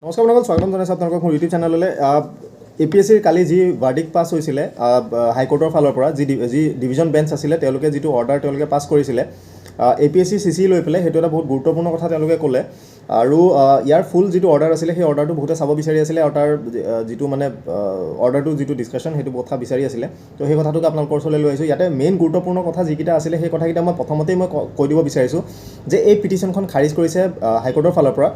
নমস্কাৰ বন্ধুসকল, স্বাগতম জনাইছোঁ আপোনালোকক মোৰ ইউটিউব চেনেললৈ। APSCৰ কালি যি ভাৰ্ডিক্ট পাছ হৈছিলে হাইকোৰ্টৰ ফালৰ পৰা, যি ডিভিজন বেঞ্চ আছিলে তেওঁলোকে যিটো অৰ্ডাৰ তেওঁলোকে পাছ কৰিছিলে APSC CC লৈ পেলাই, সেইটো এটা বহুত গুৰুত্বপূৰ্ণ কথা তেওঁলোকে ক'লে। আৰু ইয়াৰ ফুল যিটো অৰ্ডাৰ আছিলে সেই অৰ্ডাৰটো বহুতে চাব বিচাৰি আছিলে, আৰু তাৰ যিটো মানে অৰ্ডাৰটো যিটো ডিছকাশ্যন সেইটো কথা বিচাৰি আছিলে। তো সেই কথাটোকে আপোনালোকৰ ওচৰলৈ লৈ আহিছোঁ। ইয়াতে মেইন গুৰুত্বপূৰ্ণ কথা যিকেইটা আছিলে সেই কথাকেইটা মই প্ৰথমতেই কৈ দিব বিচাৰিছোঁ যে এই পিটিশ্যনখন খাৰিজ কৰিছে হাইকোৰ্টৰ ফালৰ পৰা।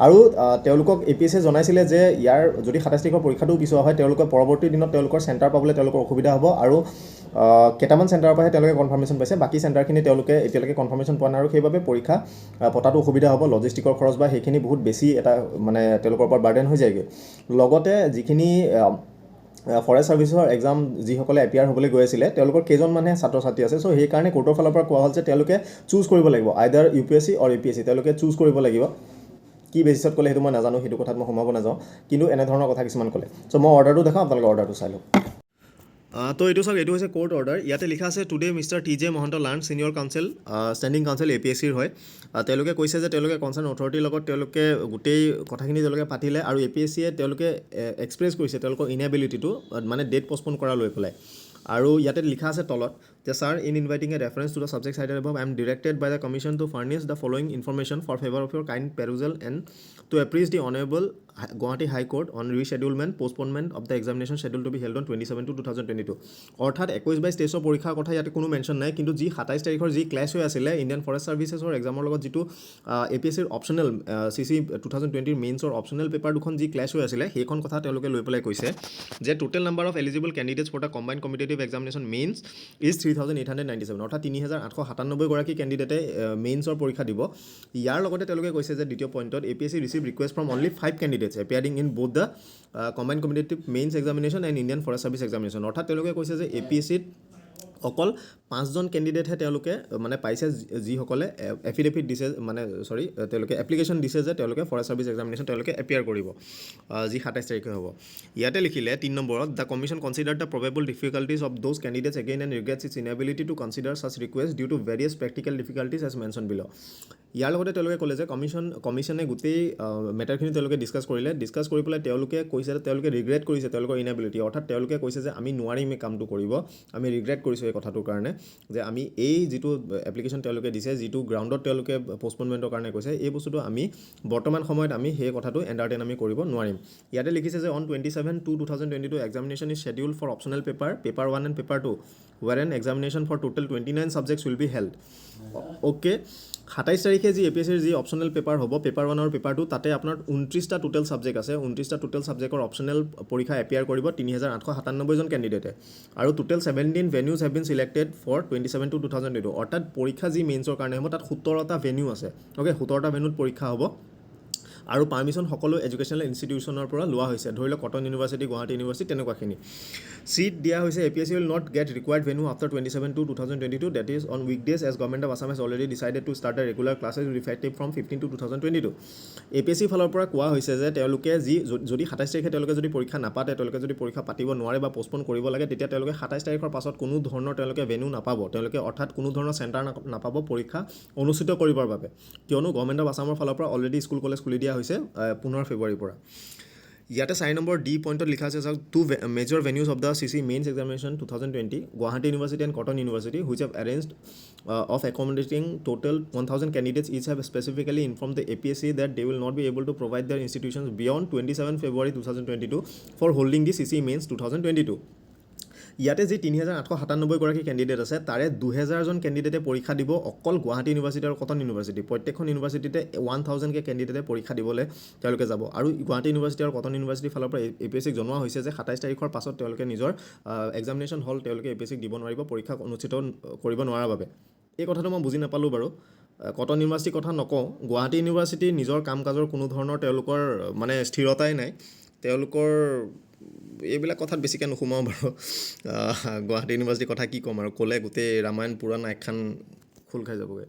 আৰু তেওঁলোকক APSCয়ে জনাইছিলে যে ইয়াৰ যদি 27 তাৰিখৰ পৰীক্ষাটোও পিছুৱা হয়, তেওঁলোকে পৰৱৰ্তী দিনত তেওঁলোকৰ চেণ্টাৰ পাবলৈ তেওঁলোকৰ অসুবিধা হ'ব। আৰু কেইটামান চেণ্টাৰৰ পৰাহে তেওঁলোকে কনফাৰ্মেশ্যন পাইছে, বাকী চেণ্টাৰখিনি তেওঁলোকে এতিয়ালৈকে কনফাৰ্মেশ্যন পোৱা নাই, আৰু সেইবাবে পৰীক্ষা পতাটো অসুবিধা হ'ব। লজিষ্টিকৰ খৰচ বা সেইখিনি বহুত বেছি এটা মানে তেওঁলোকৰ ওপৰত বাৰ্ডেন হৈ যায়গৈ। লগতে যিখিনি ফৰেষ্ট ছাৰ্ভিচৰ এক্সাম যিসকলে এপিয়াৰ হ'বলৈ গৈ আছিলে তেওঁলোকৰ কেইজনমানহে ছাত্ৰ ছাত্ৰী আছে। চ' সেইকাৰণে কোৰ্টৰ ফালৰ পৰা কোৱা হ'ল যে তেওঁলোকে চুজ কৰিব লাগিব, আইদাৰ UPSC অৰ APSC, তেওঁলোকে চুজ কৰিব লাগিব। কি বেচিছত ক'লে সেইটো মই নাজানো, সেইটো কথাত মই সোমাব নাযাওঁ, কিন্তু এনেধৰণৰ কথা কিছুমান ক'লে। চ' মই অৰ্ডাৰটো দেখাওঁ, আপোনালোকে অৰ্ডাৰটো চাই লওক। তো এইটো চাওক, এইটো হৈছে কোৰ্ট অৰ্ডাৰ। ইয়াতে লিখা আছে today mister TJ Mahanta learned senior counsel, standing counsel APSCৰ হয়। তেওঁলোকে কৈছে যে তেওঁলোকে কনচাৰ্ণ অথৰিটিৰ লগত তেওঁলোকে গোটেই কথাখিনি তেওঁলোকে পাতিলে, আৰু APSCয়ে তেওঁলোকে এক্সপ্ৰেছ কৰিছে তেওঁলোকৰ ইনএবিলিটিটো, মানে ডেট পষ্টপন কৰা লৈ পেলাই। আৰু ইয়াতে লিখা আছে তলত যে sir, in inviting a reference to the subject cited above, I am directed by the commission to furnish the following information for favour of your kind perusal and to apprise the honourable Guwahati High Court on reschedulement postponement of the examination schedule to be held on 27/2/2022। অৰ্থাৎ 21-22 পৰীক্ষাৰ কথা ইয়াতে কোনো mention নাই, কিন্তু যি 27 তাৰিখৰ যি ক্লেছ হৈ আছিলে ইণ্ডিয়ান ফৰেষ্ট ছাৰ্ভিচেছৰ এক্সামৰ লগত, যিটো APSCৰ অপশ্যনেল CC 2020 মেইনছৰ অপশ্যনেল পেপাৰ দুখন যি ক্লেছ হৈ আছিলে, সেইখন কথা তেওঁলোকে লৈ পেলাই কৈছে যে total number of eligible candidates for the combined competitive examination mains is 3897, অৰ্থাৎ 3897গৰাকী কেণ্ডিডেটে মেইনছৰ পৰীক্ষা দিব। ইয়াৰ লগতে তেওঁলোকে কৈছে যে দ্বিতীয় পইণ্টত APSC receive request from only 5 candidates appearing in both the combined competitive mains examination and Indian forest service examination. অৰ্থাৎ তেওঁলোকে কৈছে যে APSCত অকল 5জন কেণ্ডিডেটহে তেওঁলোকে মানে পাইছে, যিসকলে এফিডেভিট দিছে, মানে তেওঁলোকে এপ্লিকেশ্যন দিছে যে তেওঁলোকে ফৰেষ্ট ছাৰ্ভিচ এক্সামিনেশ্যন তেওঁলোকে এপিয়াৰ কৰিব, যি 27 তাৰিখে হ'ব। ইয়াতে লিখিলে 3 নম্বৰত, the commission considered the probable difficulties of those candidates again and regrets its inability to consider such request due to various practical difficulties as mentioned below'. ইয়াৰ লগতে তেওঁলোকে ক'লে যে কমিশ্যনে গোটেই মেটাৰখিনি তেওঁলোকে ডিছকাছ কৰি পেলাই তেওঁলোকে কৈছে যে তেওঁলোকে ৰিগ্ৰেট কৰিছে তেওঁলোকৰ ইনএবিলিটি, অৰ্থাৎ তেওঁলোকে কৈছে যে আমি নোৱাৰিম এই কামটো কৰিব, আমি ৰিগ্ৰেট কৰিছোঁ এই কথাটোৰ কাৰণে যে আমি এই যিটো এপ্লিকেশ্যন তেওঁলোকে দিছে, যিটো গ্ৰাউণ্ডত তেওঁলোকে পষ্টপনমেণ্টৰ কাৰণে কৈছে, এই বস্তুটো আমি বৰ্তমান সময়ত আমি সেই কথাটো এণ্টাৰটেইন আমি কৰিব নোৱাৰিম। ইয়াতে লিখিছে যে on 27/2/2022 examination is schedule for optional paper 1 and paper 2, where an examination for total 29 subjects will be held. Okay, 27 তাৰিখে যি APSCৰ যি অপশ্যনেল পেপাৰ হ'ব, পেপাৰ 1 আৰু পেপাৰ 2, তাতে আপোনাৰ 29টা টোটেল ছাবজেক্ট আছে। 29টা টোটেল ছাবজেক্টৰ অপশ্যনেল পৰীক্ষা এপিয়াৰ কৰিব 3897জন কেণ্ডিডেটে, আৰু total 17 venues have been selected for 27/2/2022। অৰ্থাৎ পৰীক্ষা যি মেইনছৰ কাৰণে হ'ব তাত 17টা ভেনিউ আছে। অ'কে, 17টা ভেনিউত পৰীক্ষা হ'ব, আৰু পাৰ্মিশ্যন সকলো এডুকেশ্যনেল ইনষ্টিটিউশ্যনৰ পৰা লোৱা হৈছে, ধৰি লওক কটন ইউনিভাৰ্চিটি, গুৱাহাটী ইউনিভাৰ্চিটি, তেনেকুৱাখিনি। ছিট দিয়া হৈছে। APSC will not get required venue after 27/2/2022, that is on weekdays as government of Assam has already decided to start the regular classes effective from 15/2/2022। APSC ফালৰ পৰা কোৱা হৈছে যে তেওঁলোকে যদি 27 তাৰিখে তেওঁলোকে যদি পৰীক্ষা নাপাতে, তেওঁলোকে যদি পৰীক্ষা পাতিব নোৱাৰে বা পষ্টপন কৰিব লাগে, তেতিয়া তেওঁলোকে 27 তাৰিখৰ পাছত কোনো ধৰণৰ তেওঁলোকে ভেনু নাপাব, তেওঁলোকে অৰ্থাৎ কোনো ধৰণৰ চেণ্টাৰ নাপাব পৰীক্ষা অনুষ্ঠিত কৰিবৰ বাবে, কিয়নো গভৰ্ণমেণ্ট অফ আছামৰ ফালৰ পৰা অলৰেডি স্কুল কলেজ খুলি দিয়া হৈছে 15 ফেব্ৰুৱাৰীৰ পৰা। ইয়াতে 4 নম্বৰ ডি পইণ্টত লিখা আছে চাওক, 2 major ভেনিউজ of the CC mains examination 2020, Guwahati university and cotton university, which have arranged of accommodating total 1000 candidates each have specifically informed the APSC that they will not be able to provide their institutions beyond 27 February 2022 for holding the CC mains 2022. ইয়াতে যি 3897গৰাকী candidate আছে, তাৰে 2000জন কেণ্ডিডেটে পৰীক্ষা দিব অকল Guwahati university আৰু cotton university. প্ৰত্যেকখন ইউনিভাৰ্চিটিতে 1000কে কেণ্ডিডেটে পৰীক্ষা দিবলৈ তেওঁলোকে যাব, আৰু গুৱাহাটী ইউনিভাৰ্চিটি আৰু কটন ইউনিভাৰ্চিটিৰ ফালৰ পৰা APSCক জনোৱা হৈছে যে 27 তাৰিখৰ পাছত তেওঁলোকে নিজৰ এক্সামিনেশ্যন হল তেওঁলোকে APSCক দিব নোৱাৰিব, পৰীক্ষা অনুষ্ঠিত কৰিব নোৱাৰাৰ বাবে। এই কথাটো মই বুজি নাপালোঁ বাৰু। কটন ইউনিভাৰ্চিটিৰ কথা নকওঁ, গুৱাহাটী ইউনিভাৰ্চিটি নিজৰ কাম কাজৰ কোনো ধৰণৰ তেওঁলোকৰ মানে স্থিৰতাই নাই, তেওঁলোকৰ এইবিলাক কথাত বেছিকৈ নোসোমাওঁ বাৰু। গুৱাহাটী ইউনিভাৰ্চিটিৰ কথা কি ক'ম আৰু, ক'লে গোটেই ৰামায়ণ পুৰাণ একখান খোল খাই যাবগৈ।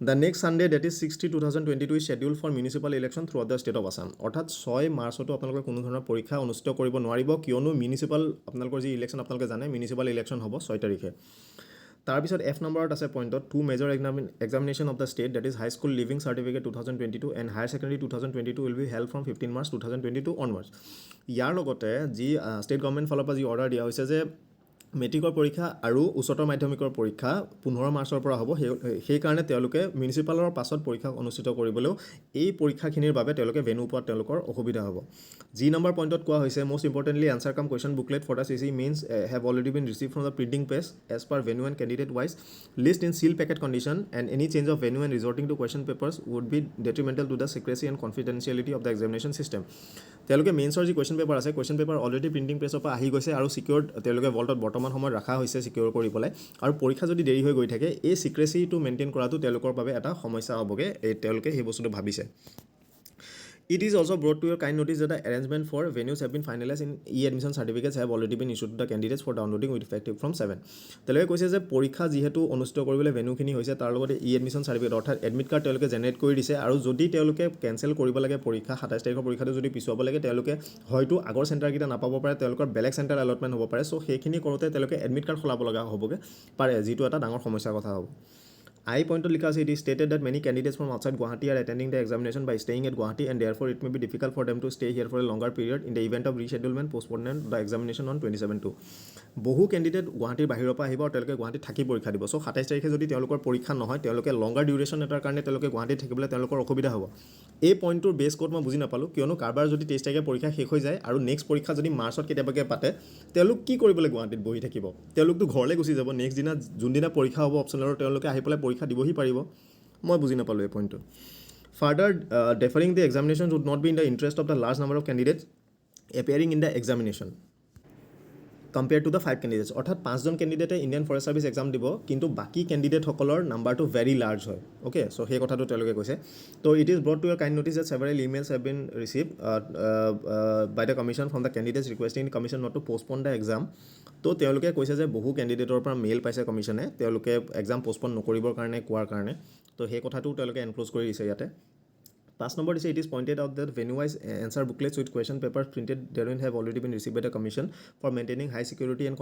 The next Sunday date is 6/3/2022 is schedule for municipal election throughout the state of Assam. অৰ্থাৎ 6 মাৰ্চতো আপোনালোকে কোনো ধৰণৰ পৰীক্ষা অনুষ্ঠিত কৰিব নোৱাৰিব, কিয়নো মিউনিচিপাল আপোনালোকৰ যি ইলেকশ্যন আপোনালোকে জানে মিউনিচিপাল ইলেকশ্যন হ'ব 6 তাৰিখে। তাৰপিছত F নম্বৰত আছে পইণ্টত two major examination of the state that is high school leaving certificate 2022 and higher secondary 2022 will be held from 15 March 2022 onwards ইয়াৰ লগতে যি ষ্টেট গভৰ্ণমেণ্ট ফালৰ পৰা যি অৰ্ডাৰ দিয়া হৈছে যে মেট্ৰিকৰ পৰীক্ষা আৰু উচ্চতৰ মাধ্যমিকৰ পৰীক্ষা 15 মাৰ্চৰ পৰা হ'ব সেইকাৰণে তেওঁলোকে মিউনিচিপালৰ পাছত পৰীক্ষা অনুষ্ঠিত কৰিবলৈও এই পৰীক্ষাখিনিৰ বাবে তেওঁলোকে ভেনু পোৱাত তেওঁলোকৰ অসুবিধা হ'ব যি নম্বৰ পইণ্টত কোৱা হৈছে most importantly answer come question booklet for the CC means have already been received from the printing press as per venue and candidate wise list in seal packet condition and any change of venue and resorting to question papers would be detrimental to the secrecy and confidentiality of the examination system তেওঁলোকে মেইনছৰ যি question paper আছে question paper already printing প্ৰেছৰ পৰা আহি গৈছে আৰু secured তেওঁলোকে ভল্টত বৰ্তমান সময়ত ৰখা হৈছে চিকিউৰ কৰি পেলাই আৰু পৰীক্ষা যদি দেৰি হৈ গৈ থাকে এই চিক্ৰেচিটো মেইনটেইন কৰাটো তেওঁলোকৰ বাবে এটা সমস্যা হ'বগৈ তেওঁলোকে সেই বস্তুটো ভাবিছে It is also brought to your kind notice that the arrangement for venues have been finalized in e-admission certificates have already been issued to the candidates for downloading with effective from 7. তেওঁলোকে কৈছে যে পৰীক্ষা যিহেতু অনুষ্ঠিত কৰিবলৈ ভেনুখিনি হৈছে তাৰ লগতে e-admission certificate অৰ্থাৎ এডমিট কাৰ্ড তেওঁলোকে জেনেৰেট কৰি দিছে আৰু যদি তেওঁলোকে কেনচেল কৰিব লাগে পৰীক্ষা 27 তাৰিখৰ পৰীক্ষাটো যদি পিছুৱাব লাগে তেওঁলোকে হয়তো আগৰ চেণ্টাৰকেইটা নাপাব পাৰে তেওঁলোকৰ বেলেগ চেণ্টাৰ এলটমেণ্ট হ'ব পাৰে চ' সেইখিনি কৰোঁতে তেওঁলোকে এডমিট কাৰ্ড সলাব লগা হ'বগৈ পাৰে যিটো এটা ডাঙৰ সমস্যাৰ কথা হ'ব I point to Likha it is stated that many candidates from outside Guwahati are attending the examination by staying at Guwahati and therefore it may be difficult for them to stay here for a longer period in the event of reschedulement postponement the examination on 27/2 বহু candidate গুৱাহাটীৰ বাহিৰৰ পৰা আহিব আৰু তেওঁলোকে গুৱাহাটীত থাকি পৰীক্ষা দিব সো 27 তাৰিখে যদি তেওঁলোকৰ পৰীক্ষা নহয় তেওঁলোকে লংগাৰ ডিউৰেশ্যন এটাৰ কাৰণে তেওঁলোকে গুৱাহাটীত থাকিবলৈ তেওঁলোকৰ অসুবিধা হ'ব এই পইণ্টটোৰ বেছ কোড মই বুজি নাপালোঁ কিয়নো কাৰবাৰ যদি 23 তাৰিখে পৰীক্ষা শেষ হৈ যায় আৰু নেক্সট পৰীক্ষা যদি মাৰ্চত কেতিয়াবাকে পাতে তেওঁলোক কি কৰিবলৈ গুৱাহাটীত বহি থাকিব তেওঁলোকতো ঘৰলৈ গুচি যাব নেক্সট দিনা যোনদিনা পৰীক্ষা হ'ব অপচনেলৰ তেওঁলোকে আহি পেলাই পৰীক্ষা দিবহি পাৰিব মই বুজি নাপালোঁ এই পইণ্টটো further deferring the examination would not be in the interest of the large number of candidates appearing in the examination compared to the 5 candidates অৰ্থাৎ 5 জন ক্যান্ডিডেটে ইণ্ডিয়ান ফৰেষ্ট সাৰ্ভিস এক্সাম দিব কিন্তু বাকি ক্যান্ডিডেটসকলৰ নাম্বাৰটো ভেৰি লাৰ্জ হয় ওকে সো সেই কথাটো তেওঁলোকে কৈছে তো it is brought to your kind notice that several emails have been received by the commission from the candidates requesting the commission not to postpone the exam তো তেওঁলোকে কৈছে যে বহু ক্যান্ডিডেটৰ পৰা মেইল পাইছে কমিশনে তেওঁলোকে এক্সাম পোষ্টপন নকৰিবৰ কাৰণে কোৱাৰ কাৰণে তো সেই কথাটো তেওঁলোকে এনক্লোজ কৰি দিছে ইয়াতে 5 number is it is pointed out that venue-wise answer booklets with question papers printed therein have already been received by the commission for maintaining high security and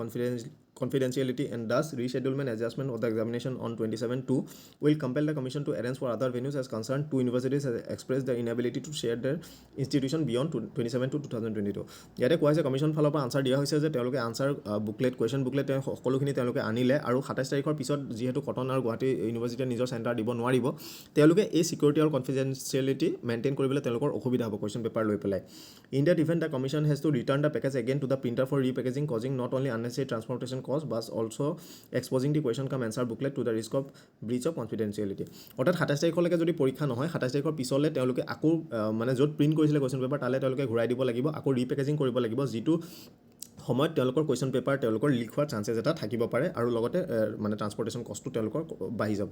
confidentiality and thus reschedulement adjustment of the examination on 27/2 will compel the commission to arrange for other venues as concerned. Two universities have expressed their inability to share their institution beyond 27/2/2022. ইয়াতে কোৱা হৈছে commission ফালৰ পৰা answer দিয়া হৈছে যে তেওঁলোকে answer booklet question booklet সকলোখিনি তেওঁলোকে আনিলে আৰু 27 তাৰিখৰ পিছত যিহেতু কটন আৰু গুৱাহাটী ইউনিভাৰ্চিটিয়ে নিজৰ চেণ্টাৰ দিব নোৱাৰিব তেওঁলোকে এই সিকিউৰিটি আৰু কনফিডেন্সিয়েলিটি মেইনটেইন কৰিবলৈ তেওঁলোকৰ অসুবিধা হ'ব কুৱেশ্যন পেপাৰ লৈ পেলাই in that event the commission has to return the package again to the printer for repackaging causing not only unnecessary transportation cost but also' exposing the question cum answer booklet to the risk of breach of confidentiality অৰ্থাৎ 27 তাৰিখলৈকে যদি পৰীক্ষা নহয় 27 তাৰিখৰ পিছলৈ তেওঁলোকে আকৌ মানে য'ত প্ৰিণ্ট কৰিছিলে কুৱেশ্যন পেপাৰ তালৈ তেওঁলোকে ঘূৰাই দিব লাগিব আকৌ ৰিপেকেজিং কৰিব লাগিব যিটো সময়ত তেওঁলোকৰ কুৱেশ্যন পেপাৰ তেওঁলোকৰ লিক হোৱাৰ চান্সেছ এটা থাকিব পাৰে আৰু লগতে মানে ট্ৰান্সপৰ্টেশ্যন কষ্টটো তেওঁলোকৰ বাঢ়ি যাব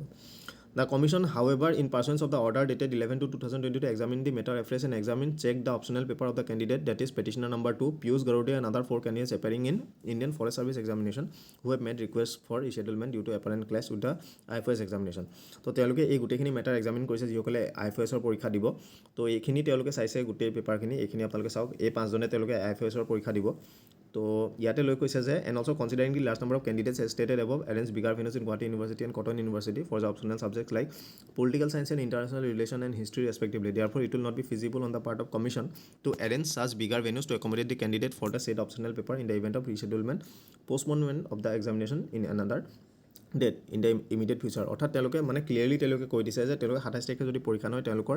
The commission, however, in pursuance of the order dated 11/2/2022, examined the matter afresh and examined, checked the optional paper of the candidate, that is petitioner number 2, Piyush Garodia and other 4 candidates appearing in Indian Forest Service examination who have made requests for reschedulement due to apparent clash with the IFS examination. তো তেওঁলোকে এই গোটেইখিনি matter examine কৰিছে যিসকলে IFSৰ পৰীক্ষা দিব তো এইখিনি তেওঁলোকে চাইছে গোটেই পেপাৰখিনি এইখিনি আপোনালোকে চাওক এই 5 জনে তেওঁলোকে IFSৰ পৰীক্ষা দিব তো ইয়াতে লৈ কৈছে যে and also considering the large number of candidates as stated above arrange bigger venues in Guwahati University and Cotton University for the optional subjects like political science and international relation and history respectively. Therefore, it will not be feasible on the part of commission to arrange such bigger venues to accommodate the candidate for the said optional paper in the event of reschedulement, postponement of the examination in another date in the immediate future অৰ্থাৎ তেওঁলোকে মানে clearly তেওঁলোকে কৈ দিছে যে তেওঁলোকে 27 তাৰিখে যদি পৰীক্ষা নহয় তেওঁলোকৰ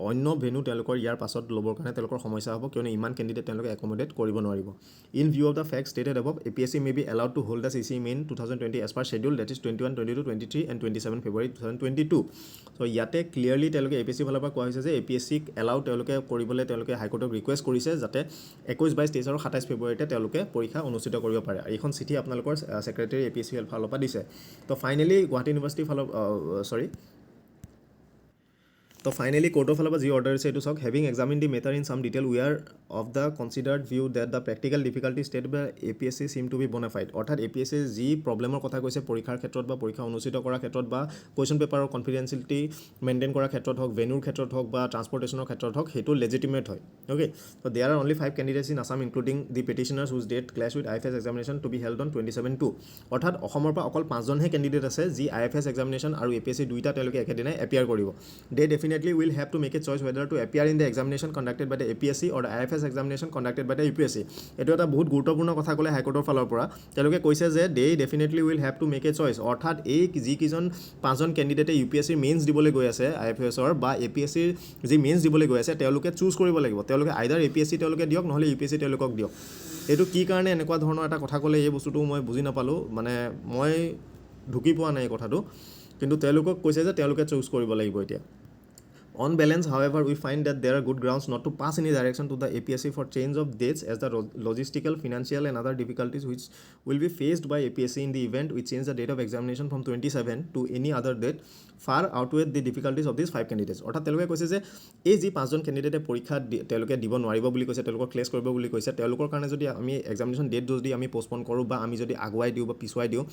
অন্য ভেনু তেওঁলোকৰ ইয়াৰ পাছত ল'বৰ কাৰণে তেওঁলোকৰ সমস্যা হ'ব কিয়নো ইমান কেণ্ডিডেট তেওঁলোকে একমোডেট কৰিব নোৱাৰিব in view of the fact stated above APSC may be allowed to hold the CC main 2020 as per schedule date is 21, 22, 23 and 27 February 2022 so' ইয়াতে ক্লিয়াৰলি তেওঁলোকে APSC ফালৰ পৰা কোৱা হৈছে যে APSCক এলাউ তেওঁলোকে কৰিবলৈ তেওঁলোকে হাইকোৰ্টক ৰিকুৱেষ্ট কৰিছে যাতে 21, 22, 23 আৰু 27 ফেব্ৰুৱাৰীতে তেওঁলোকে পৰীক্ষা অনুষ্ঠিত কৰিব পাৰে এইখন চিঠি আপোনালোকৰ ছেক্ৰেটাৰী APSC ফালৰ পৰা দিছে তো ফাইনেলি গুৱাহাটী ইউনিভাৰ্চিটি ফালৰ তো ফাইনেলি কোৰ্টৰ ফালৰ পৰা যি অৰ্ডাৰ দিছে এইটো চাওক having examined the matter in some detail we are of the considered view that the practical difficulty stated by APSC seem to be bona fide অৰ্থাৎ APSC যি প্ৰব্লেমৰ কথা কৈছে পৰীক্ষাৰ ক্ষেত্ৰত বা পৰীক্ষা অনুষ্ঠিত কৰাৰ ক্ষেত্ৰত বা কুৱেশ্যন পেপাৰৰ কনফিডেন্সিয়েলিটি মেইনটেইন কৰাৰ ক্ষেত্ৰত হওক ভেন্যুৰ ক্ষেত্ৰত হওক বা ট্ৰান্সপৰ্টেশ্যনৰ ক্ষেত্ৰত হওক সেইটো লেজিটিমেট হয় okay so there are only 5 candidates in Assam including the petitioners whose date clash with IFS examination to be held on 27/2 অৰ্থাৎ অসমৰ পৰা অকল 5 জনহে কেণ্ডিডেট আছে যি IFS examination আৰু APSC দুইটা তেওঁলোকে একেদিনাই এপিয়াৰ কৰিব they definitely will have to make a choice whether to appear in the examination conducted by the APSC or the IFS examination conducted by the UPSC এটো এটা বহুত গুৰুত্বপূৰ্ণ কথা ক'লে হাইকোৰ্টৰ ফালৰ পৰা তেওঁলোকে কৈছে যে they definitely will have to make a choice অৰ্থাৎ এই যি কিজন 5 জন কেণ্ডিডেটে UPSC মেইনছ দিবলৈ গৈ আছে IFS ৰ বা APSC যি মেইনছ দিবলৈ গৈ আছে তেওঁলোকে চুজ কৰিব লাগিব তেওঁলোকে আইদাৰ APSC তেওঁলোকে দিয়ক নহলে UPSC তেওঁলোকক দিয়ক এটো কি কাৰণে এনেকুৱা ধৰণৰ এটা কথা ক'লে এই বস্তুটো মই বুজি নাপালো মানে মই ঢুকি পোৱা নাই কথাটো কিন্তু তেওঁলোকক কৈছে যে তেওঁলোকে চুজ কৰিব লাগিব এতিয়া On balance, however, we find that there are good grounds not to pass any direction to the APSC for change of dates as the logistical, financial and other difficulties which will be faced by APSC in the event we change the date of examination from 27 to any other date far outweigh the difficulties of these 5 candidates. অৰ্থাৎ তেওঁলোকে কৈছে যে এই যি 5 জন কেণ্ডিডেটে পৰীক্ষা তেওঁলোকে দিব নোৱাৰিব বুলি কৈছে তেওঁলোকৰ ক্লেছ কৰিব বুলি কৈছে তেওঁলোকৰ কাৰণে যদি আমি এক্সামিনেশ্যন ডেট যদি আমি পোষ্টপন কৰোঁ বা আমি যদি আগুৱাই দিওঁ বা পিছুৱাই দিওঁ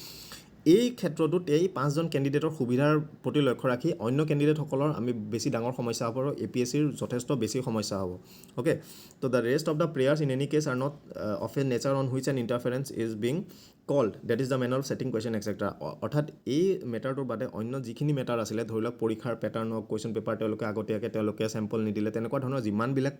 এই ক্ষেত্ৰটোত এই 5 জন কেণ্ডিডেটৰ সুবিধাৰ প্ৰতি লক্ষ্য ৰাখি অন্য কেণ্ডিডেটসকলৰ আমি বেছি ডাঙৰ সমস্যা হ'ব আৰু APSCৰ যথেষ্ট বেছি সমস্যা হ'ব okay to the rest of the players in any case are not of a nature on which an interference is being called that is the main of setting question extra অৰ্থাৎ এই মেটাৰটোৰ বাদে অন্য যিখিনি মেটাৰ আছিলে ধৰি লওক পৰীক্ষাৰ pattern হওক কুৱেশ্যন পেপাৰ তেওঁলোকে আগতীয়াকৈ তেওঁলোকে চেম্পল নিদিলে তেনেকুৱা ধৰণৰ যিমানবিলাক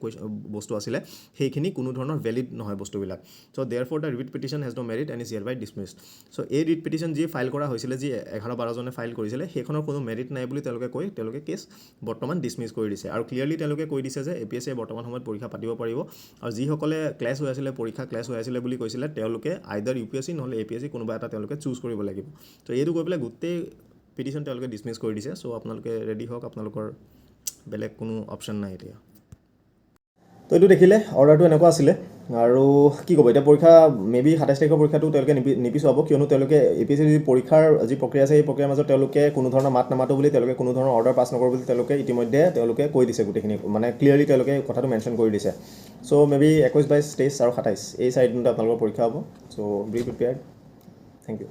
বস্তু আছিলে সেইখিনি কোনো ধৰণৰ ভেলিড নহয় বস্তুবিলাক so' therefore the writ petition has no merit and is hereby dismissed so' এই ৰিট পিটিশ্যন যি ফাইল কৰা হৈছিলে যি 11-12 জনে ফাইল কৰিছিলে সেইখনৰ কোনো মেৰিট নাই বুলি তেওঁলোকে কেছ বৰ্তমান ডিছমিছ কৰি দিছে আৰু ক্লিয়াৰলি তেওঁলোকে কৈ দিছে যে APSC বৰ্তমান সময়ত পৰীক্ষা পাতিব পাৰিব আৰু যিসকলে ক্লাছ হৈ আছিলে পৰীক্ষা ক্লাছ হৈ আছিলে বুলি কৈছিলে তেওঁলোকে আইদাৰ UPSC নহলে APSC কোনোবা এটা তেওঁলোকে চুজ কৰিব লাগিব তো এইটো কৈ পেলাই গোটেই পিটিশ্যন তেওঁলোকে ডিছমিছ কৰি দিছে চ' আপোনালোকে ৰেডি হওক আপোনালোকৰ বেলেগ কোনো অপশ্যন নাই এতিয়া তো এইটো দেখিলে অৰ্ডাৰটো এনেকুৱা আছিলে আৰু কি ক'ব এতিয়া পৰীক্ষা মেবি 27 তাৰিখৰ পৰীক্ষাটো তেওঁলোকে নিপিছুৱাব কিয়নো তেওঁলোকে APSC যি পৰীক্ষাৰ যি প্ৰক্ৰিয়া আছে সেই প্ৰক্ৰিয়াৰ মাজত তেওঁলোকে কোনো ধৰণৰ মাত নামাতো বুলি তেওঁলোকে কোনো ধৰণৰ অৰ্ডাৰ পাছ নকৰো বুলি তেওঁলোকে ইতিমধ্যে তেওঁলোকে কৈ দিছে গোটেইখিনি মানে ক্লিয়াৰলি তেওঁলোকে কথাটো মেনশ্যন কৰি দিছে চ' মেবি 21, 22, 23 আৰু 27 এই 4 দিনতে আপোনালোকৰ পৰীক্ষা হ'ব চ' বি প্ৰিপেয়াৰ্ড থেংক ইউ